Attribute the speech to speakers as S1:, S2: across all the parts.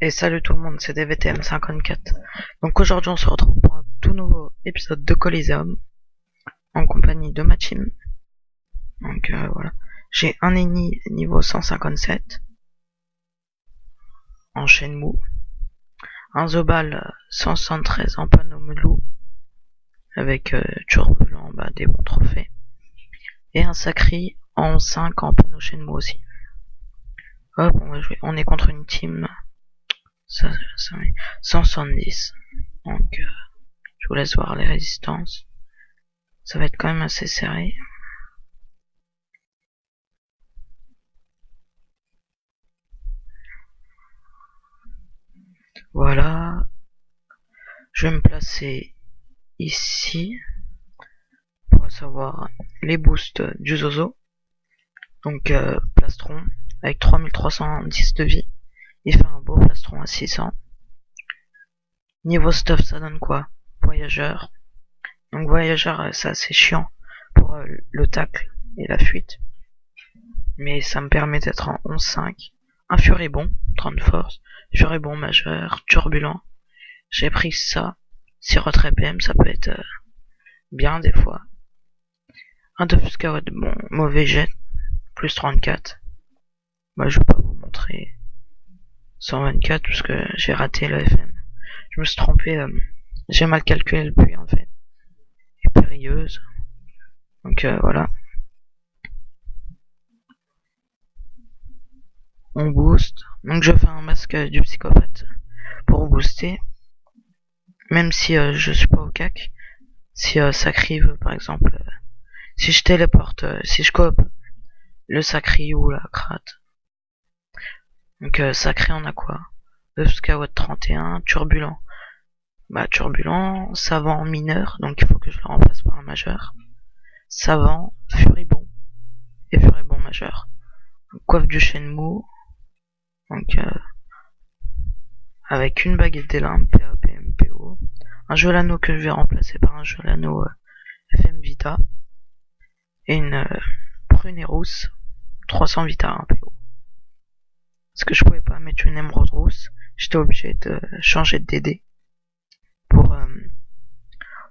S1: Et salut tout le monde, c'est DVTM54. Donc aujourd'hui on se retrouve pour un tout nouveau épisode de Coliseum en compagnie de ma team. Donc voilà, j'ai un ennemi niveau 157 en Shenmue, un Zobal 173 en Panomelou avec turbulent, des bons trophées, et un Sakri en 5 en Pano Shenmue aussi. Hop, on va jouer, on est contre une team 170, donc je vous laisse voir les résistances. Ça va être quand même assez serré. Voilà. Je vais me placer ici pour savoir les boosts du Zozo. Donc plastron avec 3310 de vie. Il fait un beau plastron à 600. Niveau stuff, ça donne quoi? Voyageur. Donc voyageur, c'est assez chiant pour le tacle et la fuite. Mais ça me permet d'être en 11-5. Un furibond, 30 force. Furibond majeur, turbulent. J'ai pris ça. 6 retrait PM, ça peut être bien des fois. Un Dofusca, bon, mauvais jet. Plus 34. Moi, je vais pas vous montrer 124 parce que j'ai raté le FM. Je me suis trompé. J'ai mal calculé le puits en fait. Et périlleuse. Donc voilà. On booste. Donc je fais un masque du psychopathe pour booster. Même si je suis pas au cac. Si Sakri veut par exemple. Si je téléporte, si je cope le Sakri ou la Crate. Donc Sakri on a quoi? Le Scout 31, turbulent. Turbulent, savant mineur, donc il faut que je le remplace par un majeur. Savant, furibond et furibond majeur. Donc, coiffe du Shenmue. Donc avec une baguette des limbes, PA, PM, PO. Un Jolano que je vais remplacer par un Jolano FM Vita. Et une prune et rousse, 300 Vita 1 PO. Parce que je pouvais pas mettre une émeraude rousse, j'étais obligé de changer de DD. Pour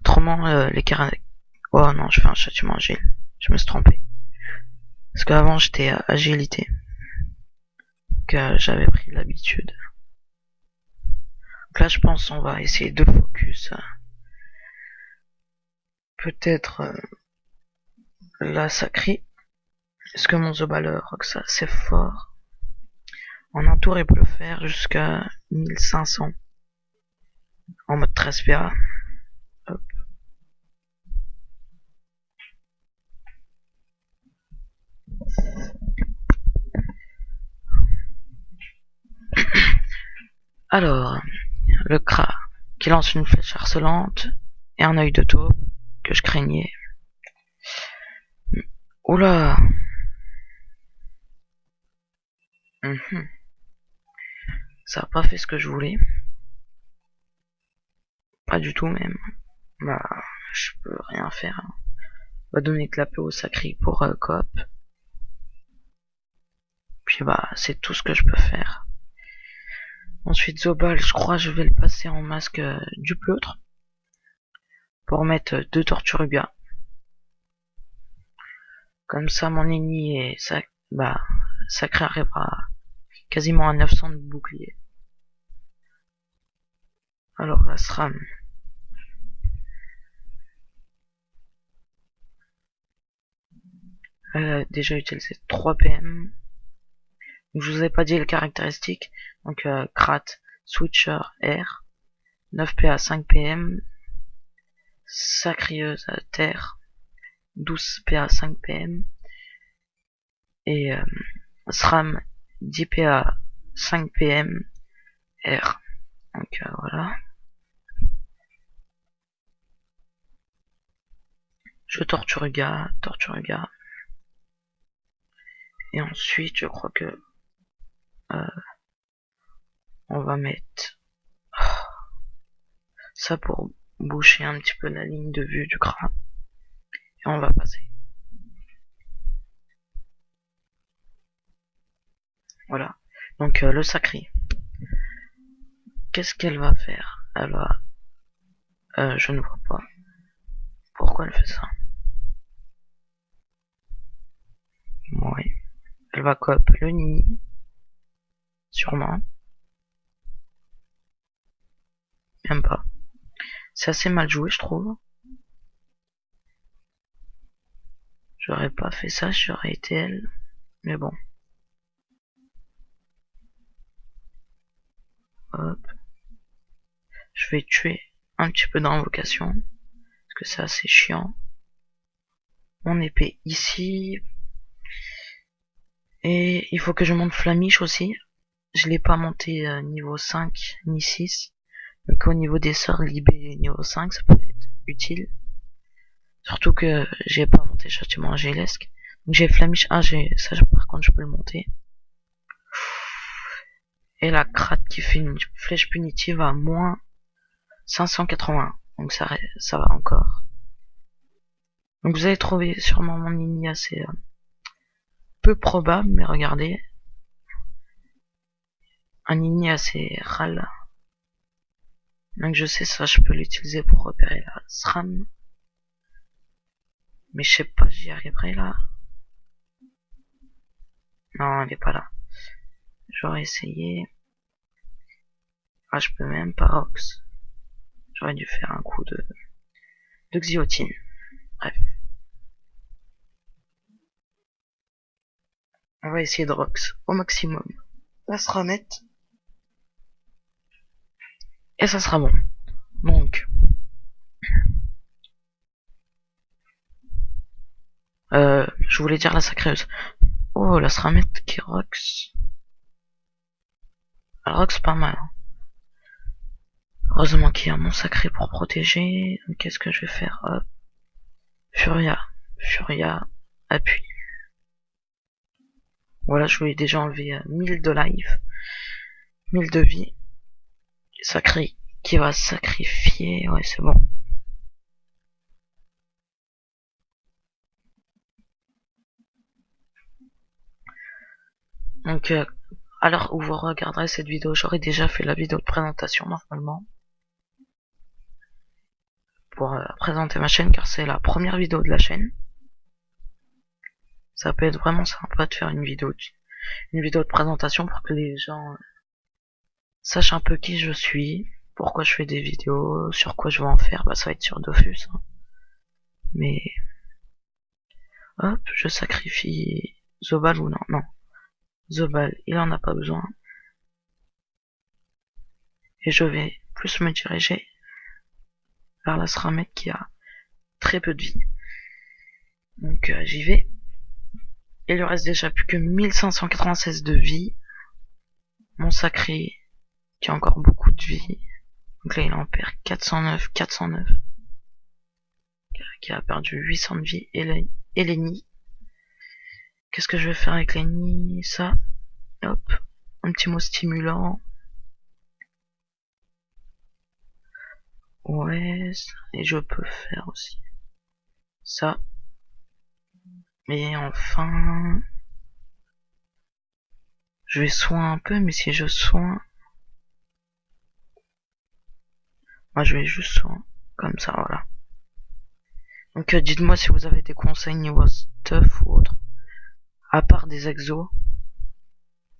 S1: autrement les caractères. Oh non, je fais un châtiment agile. Je me suis trompé. Parce qu'avant j'étais à agilité. Donc j'avais pris l'habitude. Donc là je pense on va essayer de focus. Peut-être la Sakri. Est-ce que mon Zobaler rock ça c'est fort. En un tour il peut le faire jusqu'à 1500. En mode 13 PA. Hop. Alors, le Kra qui lance une flèche harcelante et un œil de taupe que je craignais. Oula. Ça a pas fait ce que je voulais. Pas du tout même. Je peux rien faire. On va donner de la paix au Sakri pour coop. Puis c'est tout ce que je peux faire. Ensuite Zobal, je crois que je vais le passer en masque du pleutre. Pour mettre 2 Torturuga. Comme ça mon ennemi et Sakri arrivera quasiment à 900 de bouclier. Alors la SRAM. Elle a déjà utilisé 3 PM. Donc, je vous ai pas dit les caractéristiques. Donc Krat, Switcher, R, 9 PA, 5 PM, Sacrieuse à terre, 12 PA, 5 PM, et SRAM, 10 PA, 5 PM, R. Donc voilà. Je Torturuga. Et ensuite, je crois que on va mettre Ça pour boucher un petit peu la ligne de vue du crâne. Et on va passer. Voilà. Donc le sacré. Qu'est-ce qu'elle va faire? Elle va... je ne vois pas. Pourquoi elle fait ça? Oui. Elle va coop le Nini. Sûrement. Même pas. C'est assez mal joué, je trouve. J'aurais pas fait ça, j'aurais été elle. Mais bon. Hop. Je vais tuer un petit peu d'invocation. Parce que c'est assez chiant. Mon épée ici. Et il faut que je monte Flamiche aussi. Je l'ai pas monté niveau 5 ni 6. Donc au niveau des sorts libés niveau 5, ça peut être utile. Surtout que j'ai pas monté châtiment angélesque. Donc j'ai Flamiche. Ah, ça par contre je peux le monter. Et la crate qui fait une flèche punitive à moins 580. Donc ça va encore. Donc vous allez trouver sûrement mon Nini assez peu probable, mais regardez. Un Nini assez râle. Donc je sais ça, je peux l'utiliser pour repérer la SRAM. Mais je sais pas, j'y arriverai là. Non, elle est pas là. J'aurais essayé. Ah, je peux même pas Rox. J'aurais dû faire un coup de Xiotine. Bref. On va essayer de Rox au maximum. On va se remettre. Et ça sera bon. Donc. Je voulais dire la sacreuse. Oh, la Sramette qui Rox. Elle Rox pas mal. Heureusement qu'il y a mon sacré pour protéger. Qu'est-ce que je vais faire? Hop. Furia. Furia. Appui. Voilà, je lui ai déjà enlevé 1000 de life. 1000 de vie. Sacré. Qui va sacrifier. Ouais, c'est bon. Donc, à l'heure où vous regarderez cette vidéo, j'aurai déjà fait la vidéo de présentation normalement. Pour présenter ma chaîne, car c'est la première vidéo de la chaîne. Ça peut être vraiment sympa de faire une vidéo de présentation pour que les gens sachent un peu qui je suis, pourquoi je fais des vidéos, sur quoi je vais en faire. Bah ça va être sur Dofus. Hein. Mais hop, je sacrifie Zobal ou non? Non. Zobal, il en a pas besoin. Et je vais plus me diriger vers la Sramek qui a très peu de vie. Donc j'y vais. Il lui reste déjà plus que 1596 de vie. Mon sacré qui a encore beaucoup de vie. Donc là il en perd 409, 409. Qui a perdu 800 de vie. Et Eleni. Qu'est-ce que je vais faire avec Eleni? Ça. Hop. Un petit mot stimulant. Ouais. Et je peux faire aussi ça. Et enfin. Je vais soin un peu, mais si je soin. Moi je vais juste soin. Comme ça, voilà. Donc dites-moi si vous avez des conseils niveau stuff ou autre. À part des exos.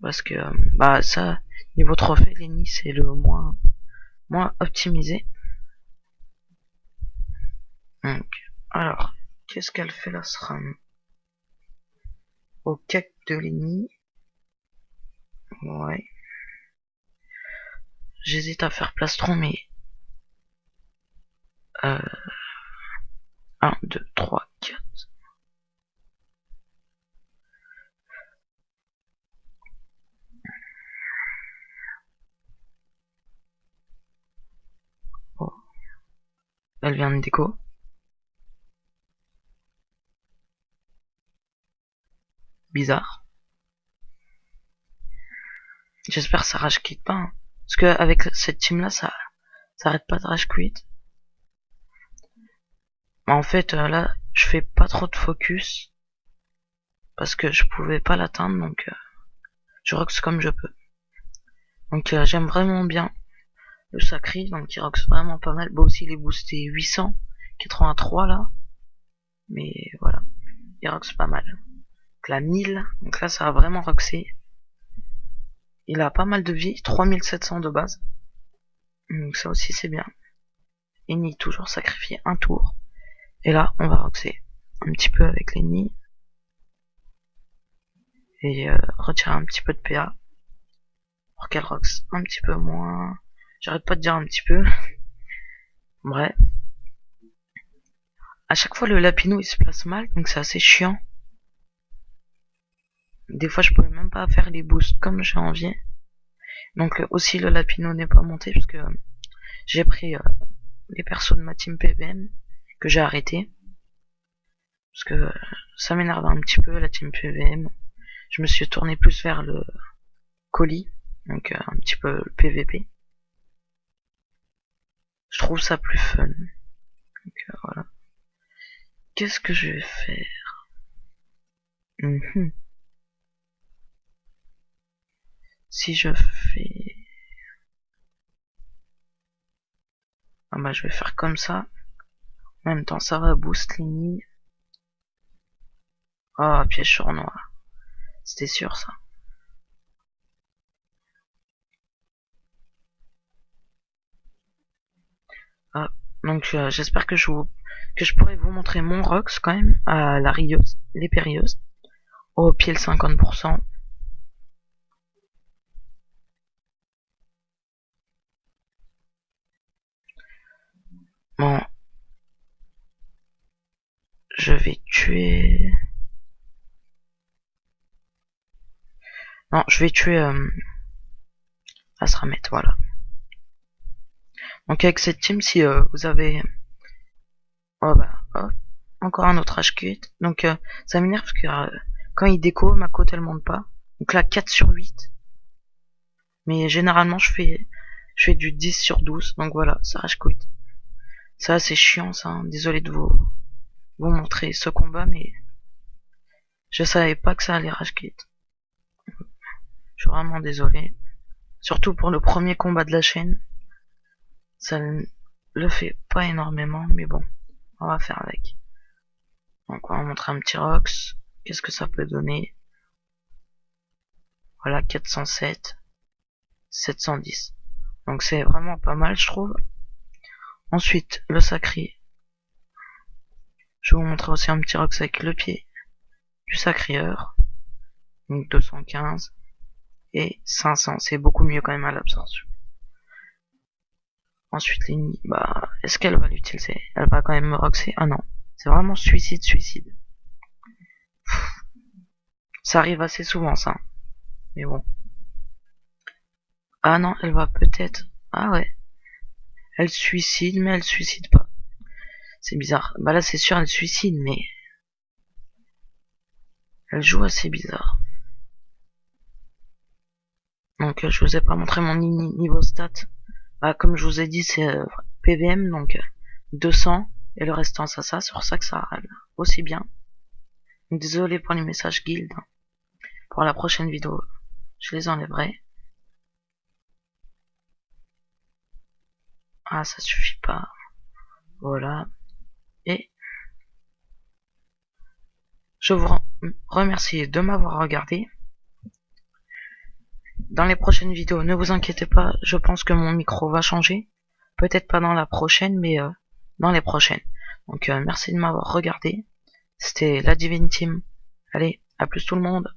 S1: Parce que bah ça, niveau trophée, Lenny c'est le moins optimisé. Donc, alors, qu'est-ce qu'elle fait la SRAM? Au cake de Lenny. Ouais. J'hésite à faire plastron, mais 1, 2, 3, 4. Oh. Elle vient de déco. Bizarre. J'espère que ça rage quitte pas. Hein. Parce que avec cette team là, ça Ça arrête pas de rage quit. En fait, là, je fais pas trop de focus. Parce que je pouvais pas l'atteindre, donc je rox comme je peux. Donc j'aime vraiment bien le Sacri, donc il rox vraiment pas mal. Bon aussi il est boosté 800, 83 là. Mais voilà, il rox pas mal. Donc la 1000, donc là ça a vraiment roxé. Il a pas mal de vie, 3700 de base. Donc ça aussi c'est bien. Il nie toujours sacrifier un tour. Et là on va roxer un petit peu avec les nids. Et retirer un petit peu de PA. Pour qu'elle rox un petit peu moins. J'arrête pas de dire un petit peu. Bref. À chaque fois le Lapino il se place mal, donc c'est assez chiant. Des fois je pouvais même pas faire les boosts comme j'ai envie. Donc aussi le Lapino n'est pas monté parce que j'ai pris les persos de ma team PVM que j'ai arrêté. Parce que ça m'énervait un petit peu la team PVM. Je me suis tourné plus vers le colis, donc un petit peu le PVP. Je trouve ça plus fun. Donc voilà. Qu'est-ce que je vais faire? Si je fais... Ah bah je vais faire comme ça. En même temps ça va boost les nids. Oh, piège sournois. C'était sûr ça. Ah, donc j'espère que je pourrai vous montrer mon Rox quand même à la rieuse, les périlleuses. Au pied le 50%. Bon. Je vais tuer... Non, je vais tuer Asramet, voilà. Donc avec cette team, si vous avez... Oh bah, hop, encore un autre HQ. Donc ça m'énerve parce que quand il déco, ma cote elle monte pas. Donc là 4 sur 8. Mais généralement je fais du 10 sur 12. Donc voilà, ça rage quit. Ça c'est chiant ça, hein. Désolé de vous montrer ce combat, mais je savais pas que ça allait rage quit. Je suis vraiment désolé. Surtout pour le premier combat de la chaîne. Ça le fait pas énormément, mais bon, on va faire avec. Donc on va montrer un petit Rox. Qu'est-ce que ça peut donner? Voilà, 407, 710. Donc c'est vraiment pas mal, je trouve. Ensuite, le Sacri. Je vais vous montrer aussi un petit Rox avec le pied du Sacrieur. Donc 215 et 500. C'est beaucoup mieux quand même à l'absorption. Ensuite, Lenny, bah, est-ce qu'elle va l'utiliser? Elle va quand même me roxer. Ah non, c'est vraiment suicide. Ça arrive assez souvent, ça. Mais bon. Ah non, elle va peut-être... Ah ouais. Elle suicide, mais elle suicide pas. C'est bizarre. Bah là, c'est sûr, elle suicide, mais... Elle joue assez bizarre. Donc, je vous ai pas montré mon niveau stat. Bah, comme je vous ai dit, c'est PVM, donc 200. Et le restant, ça, c'est pour ça que ça râle aussi bien. Donc, désolé pour les messages guild. Pour la prochaine vidéo, je les enlèverai. Ah, ça suffit pas. Voilà. Et je vous remercie de m'avoir regardé. Dans les prochaines vidéos, ne vous inquiétez pas, je pense que mon micro va changer. Peut-être pas dans la prochaine, mais dans les prochaines. Donc merci de m'avoir regardé. C'était la Divine Team. Allez, à plus tout le monde.